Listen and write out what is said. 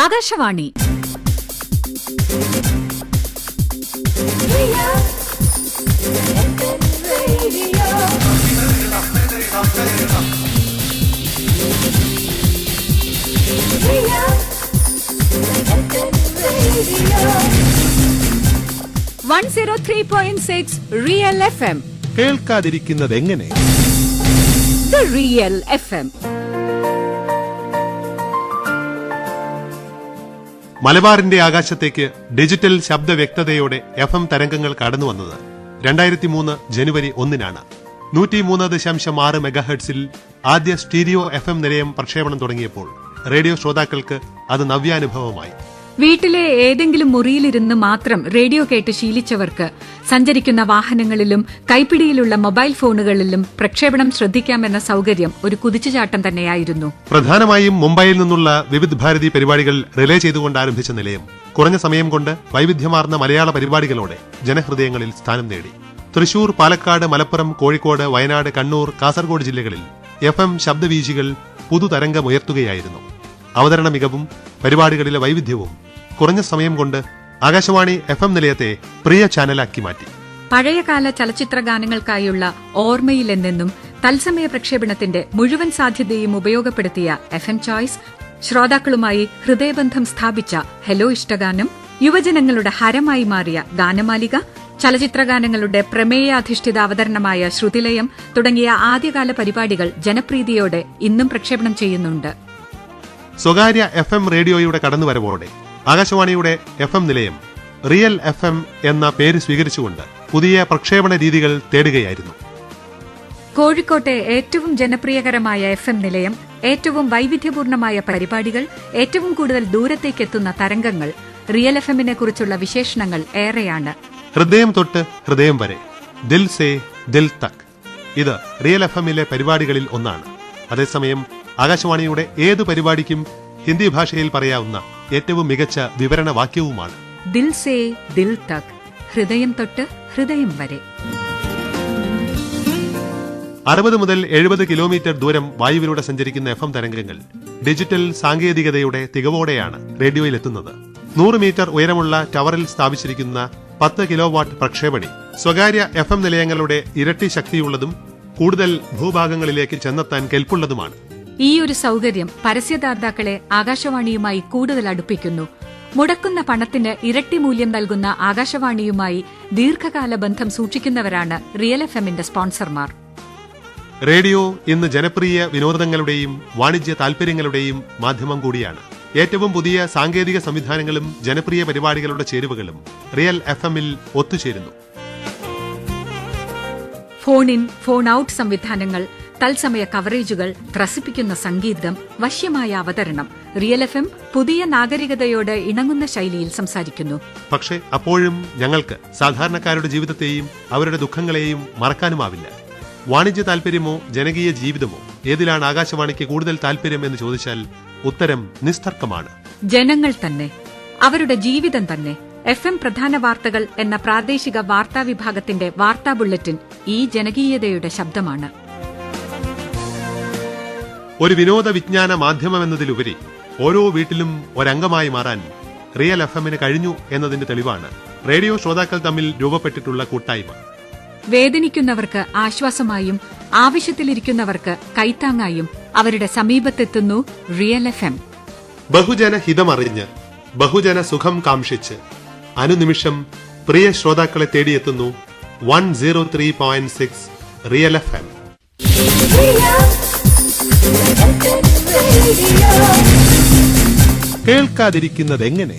Akashvani. Real FM. കേൾക്കാതിരിക്കുന്നത് എങ്ങനെ? Real FM. മലബാറിന്റെ ആകാശത്തേക്ക് ഡിജിറ്റൽ ശബ്ദ വ്യക്തതയോടെ FM തരംഗങ്ങൾ കടന്നു വന്നത് 2003 ജനുവരി 1-നാണ്. 103.6 മെഗാഹെർട്സിൽ ആദ്യ സ്റ്റീരിയോ FM നിലയം പ്രക്ഷേപണം തുടങ്ങിയപ്പോൾ റേഡിയോ ശ്രോതാക്കൾക്ക് അത് നവ്യാനുഭവമായി. വീട്ടിലെ ഏതെങ്കിലും മുറിയിലിരുന്ന് മാത്രം റേഡിയോ കേട്ട് ശീലിച്ചവർക്ക് സഞ്ചരിക്കുന്ന വാഹനങ്ങളിലും കൈപ്പിടിയിലുള്ള മൊബൈൽ ഫോണുകളിലും പ്രക്ഷേപണം ശ്രദ്ധിക്കാമെന്ന സൌകര്യം ഒരു കുതിച്ചുചാട്ടം തന്നെയായിരുന്നു. പ്രധാനമായും മുംബൈയിൽ നിന്നുള്ള വിവിധ് ഭാരതി പരിപാടികൾ റിലേ ചെയ്തുകൊണ്ട് ആരംഭിച്ച നിലയം കുറഞ്ഞ സമയം കൊണ്ട് വൈവിധ്യമാർന്ന മലയാള പരിപാടികളോടെ ജനഹൃദയങ്ങളിൽ സ്ഥാനം നേടി. തൃശൂർ, പാലക്കാട്, മലപ്പുറം, കോഴിക്കോട്, വയനാട്, കണ്ണൂർ, കാസർഗോഡ് ജില്ലകളിൽ FM ശബ്ദവീചികൾ പുതുതരംഗമുയർത്തുകയായിരുന്നു. അവതരണ മികവും പരിപാടികളിലെ വൈവിധ്യവും കുറഞ്ഞ സമയം കൊണ്ട് ആകാശവാണി FM നിലയത്തെ പ്രിയ ചാനലാക്കി മാറ്റി. പഴയകാല ചലച്ചിത്ര ഗാനങ്ങൾക്കായുള്ള ഓർമ്മയിൽ എന്നെന്നും തത്സമയ പ്രക്ഷേപണത്തിന്റെ മുഴുവൻ സാധ്യതയും ഉപയോഗപ്പെടുത്തിയ FM ചോയ്സ്, ശ്രോതാക്കളുമായി ഹൃദയബന്ധം സ്ഥാപിച്ച ഹെലോ ഇഷ്ടഗാനം, യുവജനങ്ങളുടെ ഹരമായി മാറിയ ഗാനമാലിക, ചലച്ചിത്ര ഗാനങ്ങളുടെ പ്രമേയാധിഷ്ഠിത അവതരണമായ ശ്രുതിലയം തുടങ്ങിയ ആദ്യകാല പരിപാടികൾ ജനപ്രീതിയോടെ ഇന്നും പ്രക്ഷേപണം ചെയ്യുന്നുണ്ട്. സ്വകാര്യ FM റേഡിയോയുടെ കടന്നുവരവോടെ ആകാശവാണിയുടെ FM നിലയം റിയൽ FM എന്ന പേര് സ്വീകരിച്ചുകൊണ്ട് പുതിയ പ്രക്ഷേപണ രീതികൾ തേടുകയായിരുന്നു. കോഴിക്കോട്ടെ ഏറ്റവും ജനപ്രിയകരമായ FM നിലയം, ഏറ്റവും വൈവിധ്യപൂർണമായ പരിപാടികൾ, ഏറ്റവും കൂടുതൽ ദൂരത്തേക്കെത്തുന്ന തരംഗങ്ങൾ, റിയൽ FMനെ കുറിച്ചുള്ള വിശേഷണങ്ങൾ ഏറെയാണ്. ഹൃദയം തൊട്ട് ഹൃദയം വരെ, ദിൽ സേ ദിൽ തക്, ഇത് റിയൽ FMലെ പരിപാടികളിൽ ഒന്നാണ്. അതേസമയം ആകാശവാണിയുടെ ഏതു പരിപാടിക്കും ഹിന്ദി ഭാഷയിൽ പറയാവുന്ന ഏറ്റവും മികച്ച വിവരണ വാക്യവുമാണ് ദിൽ സേ ദിൽ തക്, ഹൃദയം തൊട്ട് ഹൃദയം വരെ. 60 മുതൽ 70 കിലോമീറ്റർ ദൂരം വായുവിലൂടെ സഞ്ചരിക്കുന്ന FM തരംഗങ്ങൾ ഡിജിറ്റൽ സാങ്കേതികതയുടെ തികവോടെയാണ് റേഡിയോയിലെത്തുന്നത്. 100 മീറ്റർ ഉയരമുള്ള ടവറിൽ സ്ഥാപിച്ചിരിക്കുന്ന 10 കിലോവാട്ട് പ്രക്ഷേപണി സ്വകാര്യ FM നിലയങ്ങളുടെ ഇരട്ടി ശക്തിയുള്ളതും കൂടുതൽ ഭൂഭാഗങ്ങളിലേക്ക് ചെന്നെത്താൻ കെൽപ്പുള്ളതുമാണ്. ഈ ഒരു സൌകര്യം പരസ്യദാതാക്കളെ ആകാശവാണിയുമായി കൂടുതൽ അടുപ്പിക്കുന്നു. മുടക്കുന്ന പണത്തിന് ഇരട്ടി മൂല്യം നൽകുന്ന ആകാശവാണിയുമായി ദീർഘകാല ബന്ധം സൂക്ഷിക്കുന്നവരാണ് റിയൽ FMന്റെ സ്പോൺസർമാർ. റേഡിയോ ഇന്ന് ജനപ്രിയ വിനോദങ്ങളുടെയും വാണിജ്യ താൽപര്യങ്ങളുടെയും മാധ്യമം കൂടിയാണ്. ഏറ്റവും പുതിയ സാങ്കേതിക സംവിധാനങ്ങളും ജനപ്രിയ പരിപാടികളുടെ ചേരുവകളും റിയൽ FMൽ ഒത്തുചേരുന്നു. ഫോൺ ഇൻ, ഫോൺ ഔട്ട് സംവിധാനങ്ങൾ, തത്സമയ കവറേജുകൾ, ത്രസിപ്പിക്കുന്ന സംഗീതം, വശ്യമായ അവതരണം. റിയൽ FM പുതിയ നാഗരികതയോട് ഇണങ്ങുന്ന ശൈലിയിൽ സംസാരിക്കുന്നു. പക്ഷേ അപ്പോഴും ഞങ്ങൾക്ക് സാധാരണക്കാരുടെ ജീവിതത്തെയും അവരുടെ ദുഃഖങ്ങളെയും മറക്കാനുമാവില്ല. വാണിജ്യ താൽപര്യമോ ജനകീയ ജീവിതമോ, ഏതിലാണ് ആകാശവാണിക്ക് കൂടുതൽ താൽപര്യം എന്ന് ചോദിച്ചാൽ ഉത്തരം നിസ്തർക്കമാണ്. ജനങ്ങൾ തന്നെ, അവരുടെ ജീവിതം തന്നെ. FM പ്രധാന വാർത്തകൾ എന്ന പ്രാദേശിക വാർത്താ വിഭാഗത്തിന്റെ വാർത്താ ബുള്ളറ്റിൻ ഈ ജനകീയതയുടെ ശബ്ദമാണ്. ഒരു വിനോദ വിജ്ഞാന മാധ്യമമെന്നതിലുപരി ഓരോ വീട്ടിലും ഒരംഗമായി മാറാൻ റിയൽ FMന് കഴിഞ്ഞു എന്നതിന്റെ തെളിവാണ് റേഡിയോ ശ്രോതാക്കൾ തമ്മിൽ രൂപപ്പെട്ടിട്ടുള്ള കൂട്ടായ്മ. വേദനിക്കുന്നവർക്ക് ആശ്വാസമായും ആവശ്യത്തിലിരിക്കുന്നവർക്ക് കൈത്താങ്ങായും അവരുടെ സമീപത്തെത്തുന്നു റിയൽ FM. ബഹുജന ഹിതമറിഞ്ഞ്, ബഹുജന സുഖം കാംക്ഷിച്ച് അനുനിമിഷം പ്രിയ ശ്രോതാക്കളെ തേടിയെത്തുന്നു 103.6 റിയൽ FM. കേൾക്കാതിരിക്കുന്നത് എങ്ങനെ?